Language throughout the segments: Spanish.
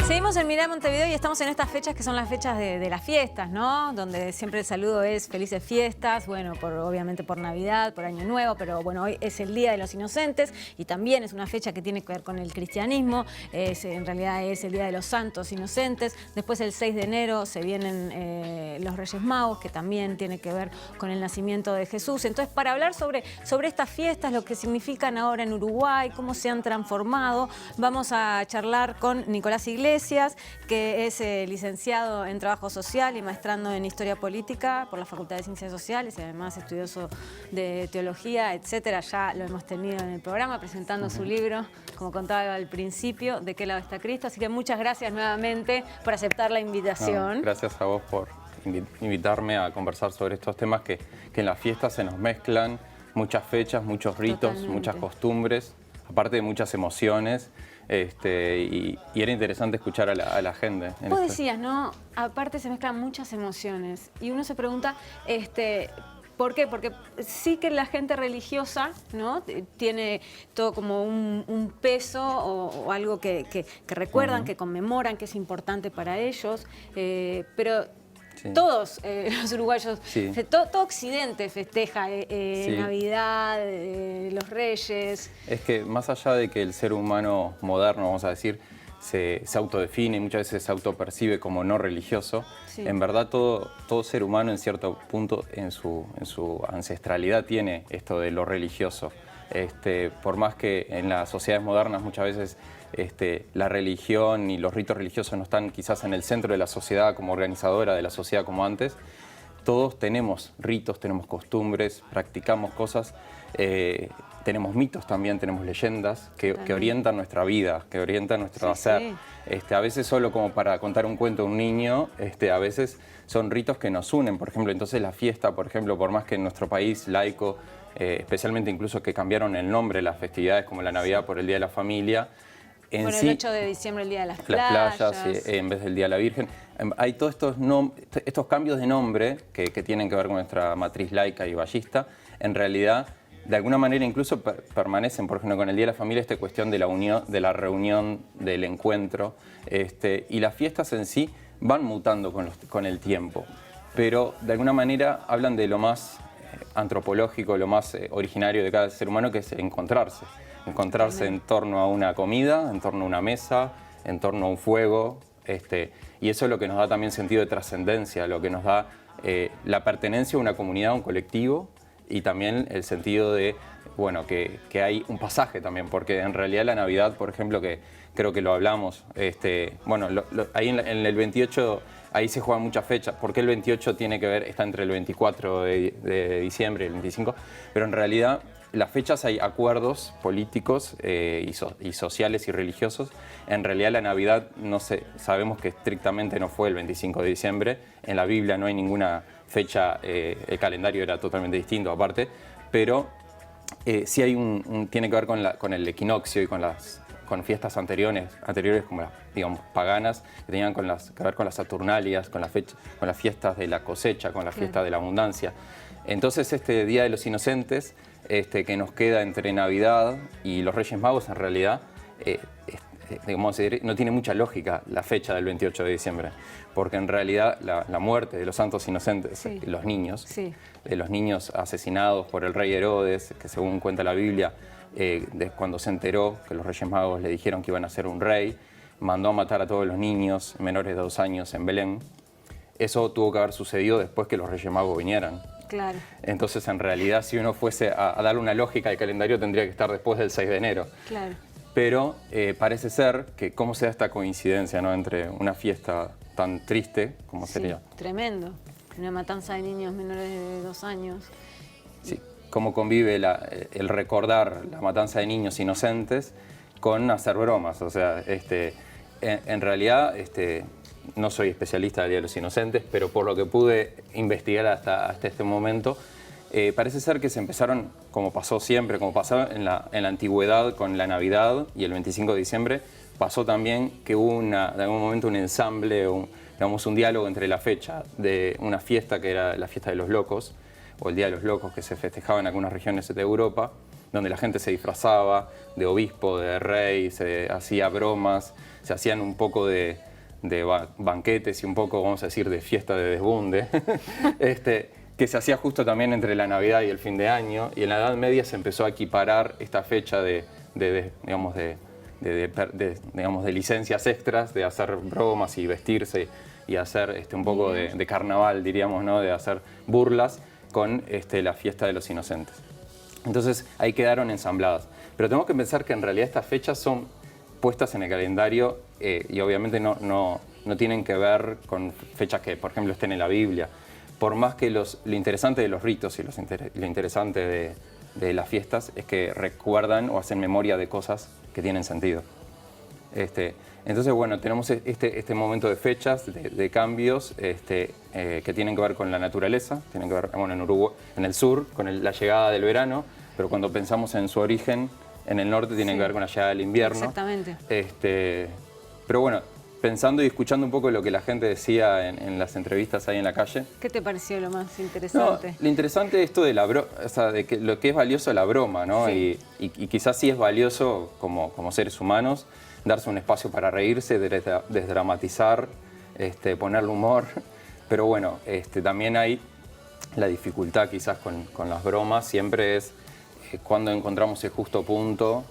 Seguimos en Mirá Montevideo y estamos en estas fechas que son las fechas de las fiestas, ¿no? Donde siempre el saludo es felices fiestas, bueno, obviamente por Navidad, por Año Nuevo, pero bueno, hoy es el Día de los Inocentes y también es una fecha que tiene que ver con el cristianismo, en realidad es el Día de los Santos Inocentes. Después el 6 de enero se vienen los Reyes Magos, que también tiene que ver con el nacimiento de Jesús. Entonces, para hablar sobre estas fiestas, lo que significan ahora en Uruguay, cómo se han transformado, vamos a charlar con Nicolás Iglesias, que es licenciado en Trabajo Social y maestrando en Historia Política por la Facultad de Ciencias Sociales y además estudioso de Teología, etcétera. Ya lo hemos tenido en el programa presentando su libro, como contaba al principio, ¿De qué lado está Cristo? Así que muchas gracias nuevamente por aceptar la invitación. No, gracias a vos por invitarme a conversar sobre estos temas que en las fiestas se nos mezclan muchas fechas, muchos ritos, Totalmente. Muchas costumbres, aparte de muchas emociones. Y era interesante escuchar a la gente. Vos decías, ¿no? Aparte se mezclan muchas emociones y uno se pregunta, ¿por qué? Porque sí que la gente religiosa, ¿no? Tiene todo como un peso o algo que recuerdan, que conmemoran, que es importante para ellos, pero... Sí. Todos los uruguayos, sí. todo Occidente festeja sí. Navidad, los Reyes. Es que más allá de que el ser humano moderno, vamos a decir, se autodefine y muchas veces se autopercibe como no religioso, sí. En verdad todo ser humano en cierto punto en su ancestralidad tiene esto de lo religioso. Por más que en las sociedades modernas muchas veces la religión y los ritos religiosos no están quizás en el centro de la sociedad como organizadora de la sociedad como antes, todos tenemos ritos, tenemos costumbres, practicamos cosas, tenemos mitos también, tenemos leyendas que orientan nuestra vida, que orientan nuestro hacer. Sí. A veces solo como para contar un cuento a un niño, a veces son ritos que nos unen. Por ejemplo, entonces la fiesta, por ejemplo, por más que en nuestro país laico, especialmente incluso que cambiaron el nombre de las festividades como la Navidad por el Día de la Familia. Bueno, el 8 de diciembre, el Día de las Playas. En vez del Día de la Virgen. Hay todos estos cambios de nombre que tienen que ver con nuestra matriz laica y ballista. En realidad, de alguna manera incluso permanecen, por ejemplo, con el Día de la Familia, esta cuestión de la unión, de la reunión, del encuentro. Y las fiestas en sí van mutando con el tiempo. Pero de alguna manera hablan de lo más antropológico, lo más originario de cada ser humano, que es encontrarse en torno a una comida, en torno a una mesa, en torno a un fuego, y eso es lo que nos da también sentido de trascendencia, lo que nos da la pertenencia a una comunidad, a un colectivo, y también el sentido de, bueno, que hay un pasaje también, porque en realidad la Navidad, por ejemplo, que creo que lo hablamos, bueno, ahí en el 28... Ahí se juegan muchas fechas. ¿Por qué el 28 tiene que ver? Está entre el 24 de diciembre y el 25. Pero en realidad, las fechas hay acuerdos políticos y sociales y religiosos. En realidad, la Navidad, sabemos que estrictamente no fue el 25 de diciembre. En la Biblia no hay ninguna fecha, el calendario era totalmente distinto aparte. Pero sí hay tiene que ver con el equinoccio y con fiestas anteriores como las, digamos, paganas, que tenían que ver con las Saturnalias, con las fiestas de la cosecha, con la fiesta de la abundancia. Entonces este Día de los Inocentes, que nos queda entre Navidad y los Reyes Magos, en realidad, digamos, no tiene mucha lógica la fecha del 28 de diciembre, porque en realidad la muerte de los santos inocentes, los niños, de los niños asesinados por el rey Herodes, que según cuenta la Biblia, cuando se enteró que los Reyes Magos le dijeron que iban a ser un rey, mandó a matar a todos los niños menores de 2 años en Belén. Eso tuvo que haber sucedido después que los Reyes Magos vinieran. Claro. Entonces, en realidad, si uno fuese a darle una lógica al calendario, tendría que estar después del 6 de enero. Claro. Pero parece ser que cómo se da esta coincidencia, ¿no?, entre una fiesta tan triste como sería. Tremendo. Una matanza de niños menores de 2 años. Sí. Cómo convive el recordar la matanza de niños inocentes con hacer bromas. O sea, en realidad no soy especialista del Día de los Inocentes, pero por lo que pude investigar hasta este momento, parece ser que se empezaron, como pasó siempre, como pasaba en la antigüedad con la Navidad y el 25 de diciembre, pasó también que hubo de algún momento un ensamble, digamos, un diálogo entre la fecha de una fiesta que era la fiesta de los locos, o el Día de los Locos, que se festejaba en algunas regiones de Europa, donde la gente se disfrazaba de obispo, de rey, se hacía bromas, se hacían un poco de banquetes y un poco, vamos a decir, de fiesta de desbunde, que se hacía justo también entre la Navidad y el fin de año, y en la Edad Media se empezó a equiparar esta fecha digamos, de licencias extras, de hacer bromas y vestirse y hacer un poco de carnaval, diríamos, ¿no? De hacer burlas con la fiesta de los inocentes. Entonces ahí quedaron ensambladas. Pero tenemos que pensar que en realidad estas fechas son puestas en el calendario y obviamente no tienen que ver con fechas que, por ejemplo, estén en la Biblia. Por más que lo interesante de los ritos y lo interesante de las fiestas es que recuerdan o hacen memoria de cosas que tienen sentido. Entonces, bueno, tenemos este momento de fechas, de cambios que tienen que ver con la naturaleza, tienen que ver, bueno, en Uruguay, en el sur, con la llegada del verano, pero cuando pensamos en su origen, en el norte tienen que ver con la llegada del invierno. Exactamente. Pero bueno, pensando y escuchando un poco lo que la gente decía en las entrevistas ahí en la calle. ¿Qué te pareció lo más interesante? No, lo interesante es esto de que lo que es valioso la broma, ¿no? Sí. Y quizás sí es valioso como seres humanos darse un espacio para reírse, desdramatizar, ponerle humor. Pero bueno, también hay la dificultad quizás con las bromas, siempre es cuando encontramos el justo punto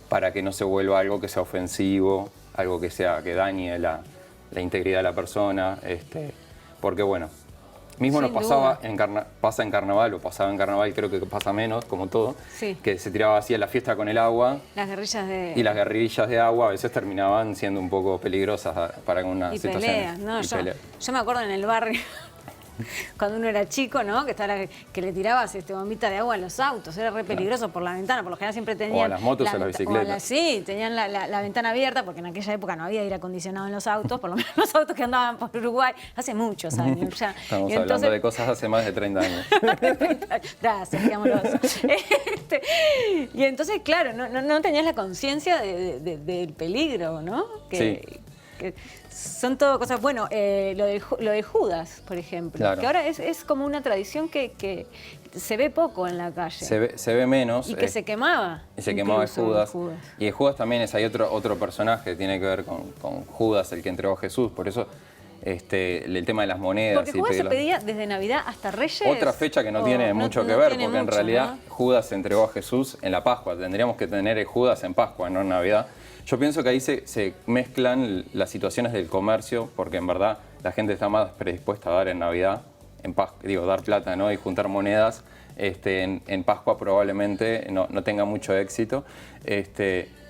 para que no se vuelva algo que sea ofensivo, algo que dañe la integridad de la persona, porque bueno, mismo nos pasa en carnaval, o pasaba en carnaval, creo que pasa menos, como todo, sí, que se tiraba así a la fiesta con el agua. Las guerrillas de... Y las guerrillas de agua a veces terminaban siendo un poco peligrosas para algunas situaciones. Peleas, ¿no? Yo me acuerdo en el barrio, cuando uno era chico, ¿no? Que le tirabas bombita de agua a los autos, era re peligroso por la ventana, por lo general siempre tenían... O a las motos o a las bicicletas. Sí, tenían la ventana abierta, porque en aquella época no había aire acondicionado en los autos, por lo menos los autos que andaban por Uruguay, hace muchos años ya. Estamos hablando de cosas hace más de 30 años. Gracias, qué amoroso. Y entonces, claro, no tenías la conciencia del peligro, ¿no? Sí. Que son todo cosas, bueno, lo de Judas, por ejemplo, claro, que ahora es como una tradición que se ve poco en la calle. Se ve menos. Y que se quemaba. Y se quemaba Judas. Y de Judas también hay otro personaje que tiene que ver con Judas, el que entregó a Jesús, por eso el tema de las monedas. Porque Judas se pedía desde Navidad hasta Reyes. Otra fecha que no tiene mucho que ver, porque en realidad Judas entregó a Jesús en la Pascua. Tendríamos que tener Judas en Pascua, no en Navidad. Yo pienso que ahí se mezclan las situaciones del comercio, porque en verdad la gente está más predispuesta a dar en Navidad, dar plata, ¿no? Y juntar monedas. En Pascua probablemente no tenga mucho éxito,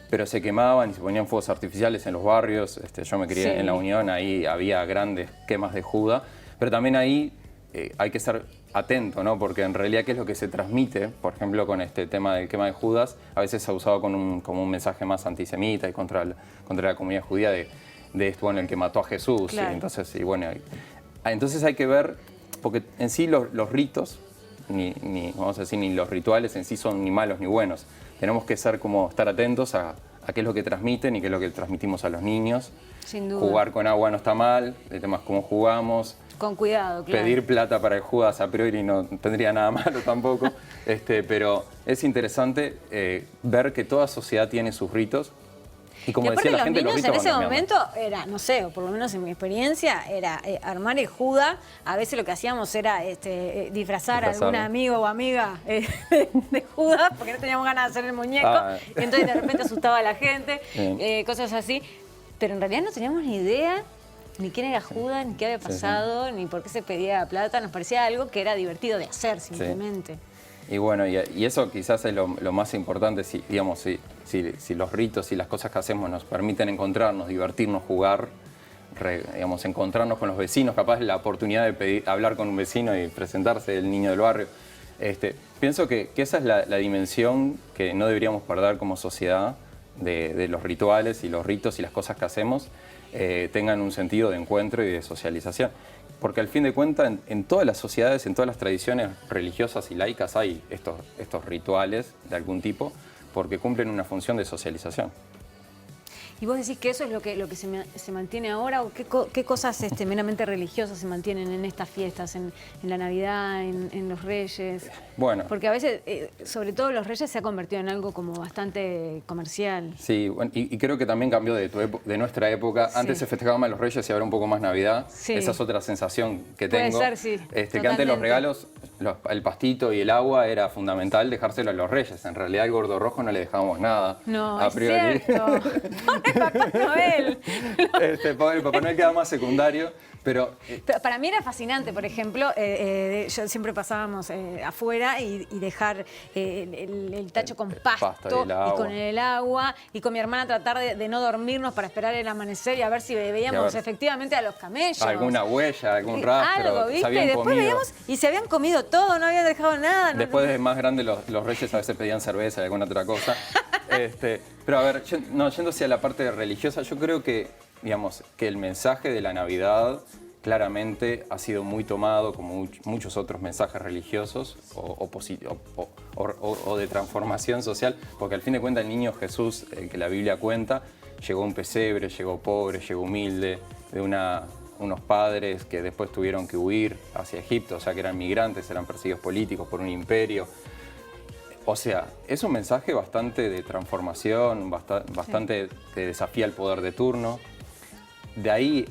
pero se quemaban y se ponían fuegos artificiales en los barrios. Yo me crié en La Unión, ahí había grandes quemas de Judas, pero también ahí hay que ser atento, ¿no? Porque en realidad, ¿qué es lo que se transmite? Por ejemplo, con este tema del quema de Judas, a veces se ha usado como un mensaje más antisemita y contra la comunidad judía de el que mató a Jesús. Claro. Entonces hay que ver, porque en sí los ritos, vamos a decir, ni los rituales en sí son ni malos ni buenos. Tenemos que estar atentos a qué es lo que transmiten y qué es lo que transmitimos a los niños. Sin duda. Jugar con agua no está mal, el tema es cómo jugamos. Con cuidado, claro. Pedir plata para el Judas a priori no tendría nada malo tampoco, pero es interesante ver que toda sociedad tiene sus ritos. Y como decía la gente, los ritos en ese momento era, no sé, o por lo menos en mi experiencia, era armar el Judas. A veces lo que hacíamos era disfrazar a algún amigo o amiga de Judas, porque no teníamos ganas de hacer el muñeco. Y entonces de repente asustaba a la gente, cosas así. Pero en realidad no teníamos ni idea ni quién era Judas, ni qué había pasado, ni por qué se pedía plata. Nos parecía algo que era divertido de hacer simplemente. Y bueno, y eso quizás es lo más importante, si los ritos y las cosas que hacemos nos permiten encontrarnos, divertirnos, jugar, encontrarnos con los vecinos, capaz la oportunidad de hablar con un vecino y presentarse el niño del barrio. Pienso que esa es la dimensión que no deberíamos perder como sociedad de los rituales y los ritos y las cosas que hacemos tengan un sentido de encuentro y de socialización. Porque al fin de cuentas, en todas las sociedades, en todas las tradiciones religiosas y laicas hay estos rituales de algún tipo, porque cumplen una función de socialización. ¿Y vos decís que eso es lo que se mantiene ahora? ¿O qué cosas meramente religiosas se mantienen en estas fiestas, en la Navidad, en los Reyes? Bueno. Porque a veces, sobre todo los Reyes, se ha convertido en algo como bastante comercial. Sí, bueno, y creo que también cambió de nuestra época. Sí. Antes se festejaba más los Reyes y ahora un poco más Navidad. Sí. Esa es otra sensación que Puede tengo. ser, sí, Que antes los regalos, el pastito y el agua era fundamental dejárselo a los Reyes. En realidad al gordo rojo no le dejábamos nada. No, a priori. es cierto. ¡Pobre Papá Noel! Pobre Papá Noel queda más secundario. Pero para mí era fascinante, por ejemplo, yo siempre pasábamos afuera y dejar el tacho con pasto y con el agua, y con mi hermana tratar de no dormirnos para esperar el amanecer y a ver si veíamos efectivamente a los camellos. Alguna huella, algún rastro. Algo, ¿viste? Y después veíamos y se habían comido todo, no habían dejado nada. Después de más grandes los Reyes a veces pedían cerveza y alguna otra cosa. Pero a ver, yendo hacia la parte religiosa, yo creo que, digamos, que el mensaje de la Navidad claramente ha sido muy tomado, como muchos otros mensajes religiosos o de transformación social, porque al fin de cuentas el niño Jesús, el que la Biblia cuenta, llegó a un pesebre, llegó pobre, llegó humilde, de unos padres que después tuvieron que huir hacia Egipto, o sea que eran migrantes, eran perseguidos políticos por un imperio. O sea, es un mensaje bastante de transformación, bastante que desafía el poder de turno. De ahí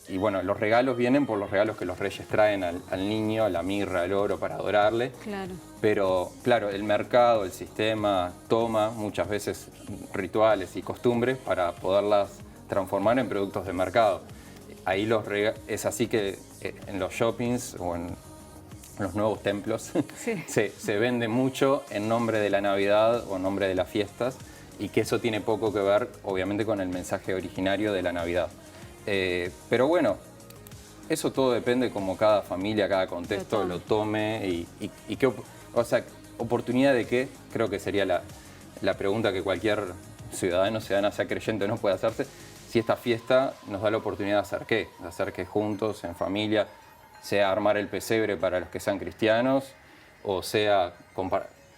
y bueno, los regalos vienen por los regalos que los reyes traen al niño, la mirra, el oro para adorarle. Claro. Pero claro, el mercado, el sistema toma muchas veces rituales y costumbres para poderlas transformar en productos de mercado. Ahí es así que en los shoppings o en los nuevos templos sí. se vende mucho en nombre de la Navidad o en nombre de las fiestas, y que eso tiene poco que ver, obviamente, con el mensaje originario de la Navidad. Pero bueno, eso todo depende como cada familia, cada contexto lo tome y qué, o sea, oportunidad de qué, creo que sería la pregunta que cualquier ciudadano, sea creyente o no, puede hacerse. Si esta fiesta nos da la oportunidad de hacer qué, juntos, en familia, sea armar el pesebre para los que sean cristianos, o sea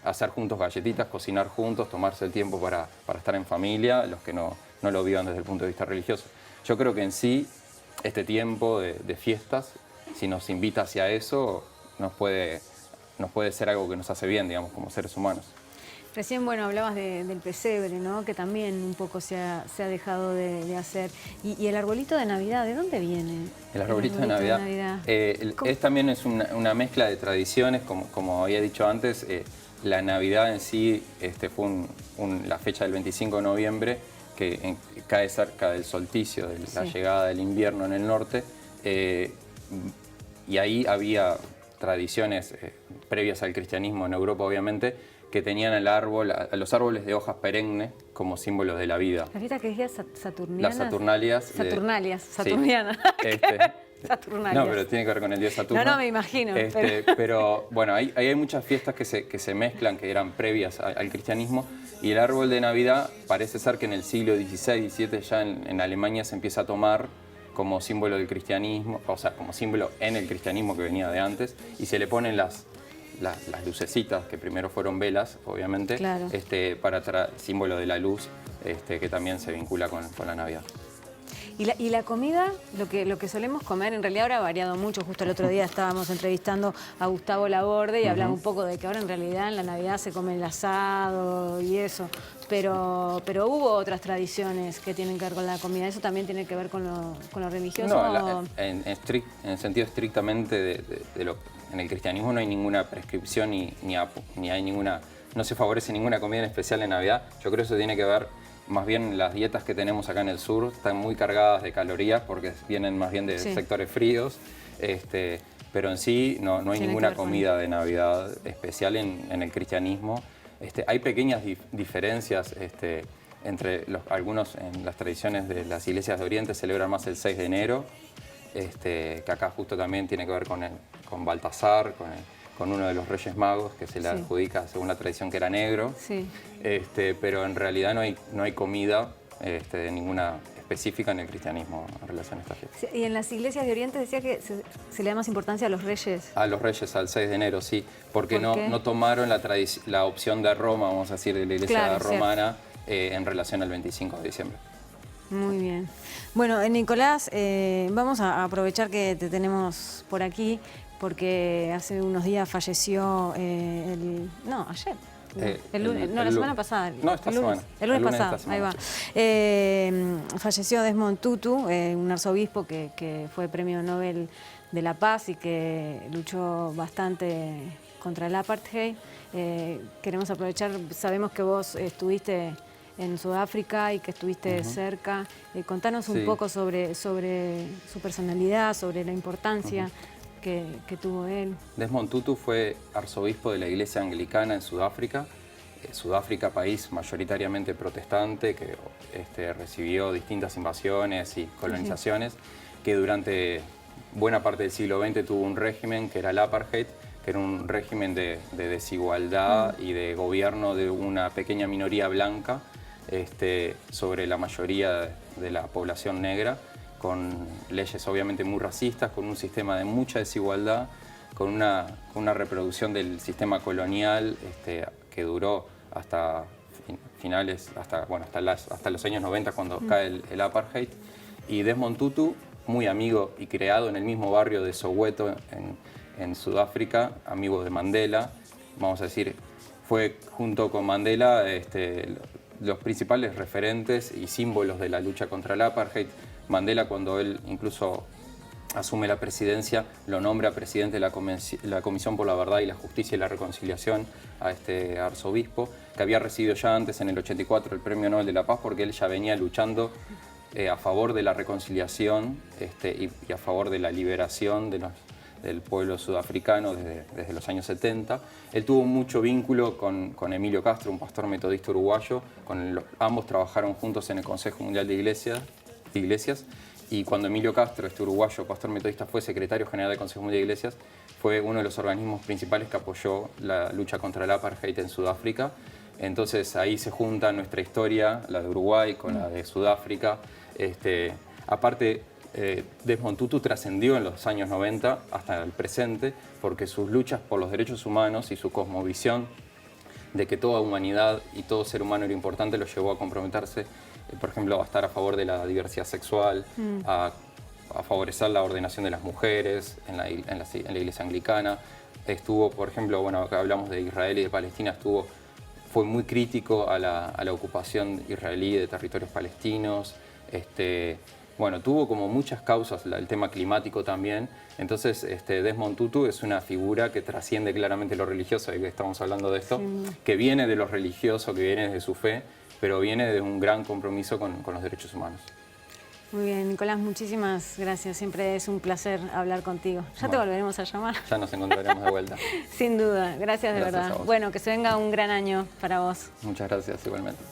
hacer juntos galletitas, cocinar juntos, tomarse el tiempo para estar en familia, los que no lo vivan desde el punto de vista religioso. Yo creo que en sí, este tiempo de fiestas, si nos invita hacia eso, nos puede ser algo que nos hace bien, digamos, como seres humanos. Recién, bueno, hablabas del pesebre, ¿no? Que también un poco se ha dejado de hacer. Y el arbolito de Navidad, ¿de dónde viene? El arbolito de Navidad. También es una mezcla de tradiciones, como había dicho antes. La Navidad en sí fue la fecha del 25 de noviembre, que cae cerca del solsticio, de la llegada del invierno en el norte. Y ahí había tradiciones previas al cristianismo en Europa, obviamente, que tenían a los árboles de hojas perennes como símbolos de la vida. ¿La fiesta que decía Saturnianas? Las Saturnalias. Saturnianas. Saturnalias. No, pero tiene que ver con el dios Saturno. No, me imagino. Pero bueno, ahí hay muchas fiestas que se mezclan, que eran previas al cristianismo, y el árbol de Navidad parece ser que en el siglo XVI, XVII ya en Alemania se empieza a tomar como símbolo del cristianismo, o sea, como símbolo en el cristianismo que venía de antes, y se le ponen las lucecitas, que primero fueron velas, obviamente, claro. Para símbolo de la luz, que también se vincula con la Navidad. Y la comida, lo que solemos comer, en realidad ahora ha variado mucho. Justo el otro día estábamos entrevistando a Gustavo Laborde y hablaba un poco de que ahora en realidad en la Navidad se come el asado y eso. Pero hubo otras tradiciones que tienen que ver con la comida. ¿Eso también tiene que ver con lo religioso? No, en el sentido estrictamente en el cristianismo no hay ninguna prescripción ni hay ninguna, no se favorece ninguna comida en especial en Navidad. Yo creo que eso tiene que ver, más bien las dietas que tenemos acá en el sur están muy cargadas de calorías porque vienen más bien de sectores fríos, pero en sí no hay ninguna comida de Navidad especial en el cristianismo. Hay pequeñas diferencias entre algunos en las tradiciones de las iglesias de Oriente celebran más el 6 de enero, que acá justo también tiene que ver con Baltasar, con uno de los Reyes Magos, que se le adjudica, según la tradición, que era negro. Sí. Pero en realidad no hay comida de ninguna específica en el cristianismo en relación a esta fiesta. Sí, y en las iglesias de Oriente decía que se le da más importancia a los reyes. A los reyes, al 6 de enero, sí. Porque no tomaron la opción de Roma, vamos a decir, de la iglesia romana en relación al 25 de diciembre. Muy bien. Bueno, Nicolás, vamos a aprovechar que te tenemos por aquí, porque hace unos días falleció ayer. La semana pasada. No, esta semana. El lunes pasado, ahí va. Falleció Desmond Tutu, un arzobispo que fue premio Nobel de la Paz y que luchó bastante contra el apartheid. Queremos aprovechar, sabemos que vos estuviste en Sudáfrica y que estuviste cerca. Contanos un poco sobre su personalidad, sobre la importancia que tuvo él. Desmond Tutu fue arzobispo de la Iglesia Anglicana en Sudáfrica. Sudáfrica, país mayoritariamente protestante, que recibió distintas invasiones y colonizaciones, que durante buena parte del siglo XX tuvo un régimen que era el apartheid, que era un régimen de desigualdad y de gobierno de una pequeña minoría blanca sobre la mayoría de la población negra, con leyes obviamente muy racistas, con un sistema de mucha desigualdad, con una reproducción del sistema colonial que duró hasta finales, hasta los años 90 cuando cae el apartheid. Y Desmond Tutu, muy amigo y creado en el mismo barrio de Soweto en Sudáfrica, amigo de Mandela, vamos a decir, fue junto con Mandela los principales referentes y símbolos de la lucha contra el apartheid. Mandela, cuando él incluso asume la presidencia, lo nombra presidente de la Comisión por la Verdad y la Justicia y la Reconciliación a este arzobispo, que había recibido ya antes, en el 84, el Premio Nobel de la Paz, porque él ya venía luchando a favor de la reconciliación y a favor de la liberación del pueblo sudafricano desde los años 70. Él tuvo mucho vínculo con Emilio Castro, un pastor metodista uruguayo. Ambos trabajaron juntos en el Consejo Mundial de Iglesias, y cuando Emilio Castro, este uruguayo pastor metodista, fue secretario general del Consejo Mundial de Iglesias, fue uno de los organismos principales que apoyó la lucha contra el apartheid en Sudáfrica. Entonces ahí se junta nuestra historia, la de Uruguay con la de Sudáfrica. Aparte, Desmond Tutu trascendió en los años 90 hasta el presente, porque sus luchas por los derechos humanos y su cosmovisión de que toda humanidad y todo ser humano era importante lo llevó a comprometerse, por ejemplo, a estar a favor de la diversidad sexual, a favorecer la ordenación de las mujeres en la Iglesia Anglicana. Estuvo, por ejemplo, bueno, acá hablamos de Israel y de Palestina, fue muy crítico a la ocupación israelí de territorios palestinos. Bueno, tuvo como muchas causas, el tema climático también. Entonces, Desmond Tutu es una figura que trasciende claramente lo religioso, y que estamos hablando de esto, que viene de lo religioso, que viene de su fe, pero viene de un gran compromiso con los derechos humanos. Muy bien, Nicolás, muchísimas gracias. Siempre es un placer hablar contigo. Ya te volveremos a llamar. Ya nos encontraremos de vuelta. Sin duda, gracias de verdad. Bueno, que se venga un gran año para vos. Muchas gracias, igualmente.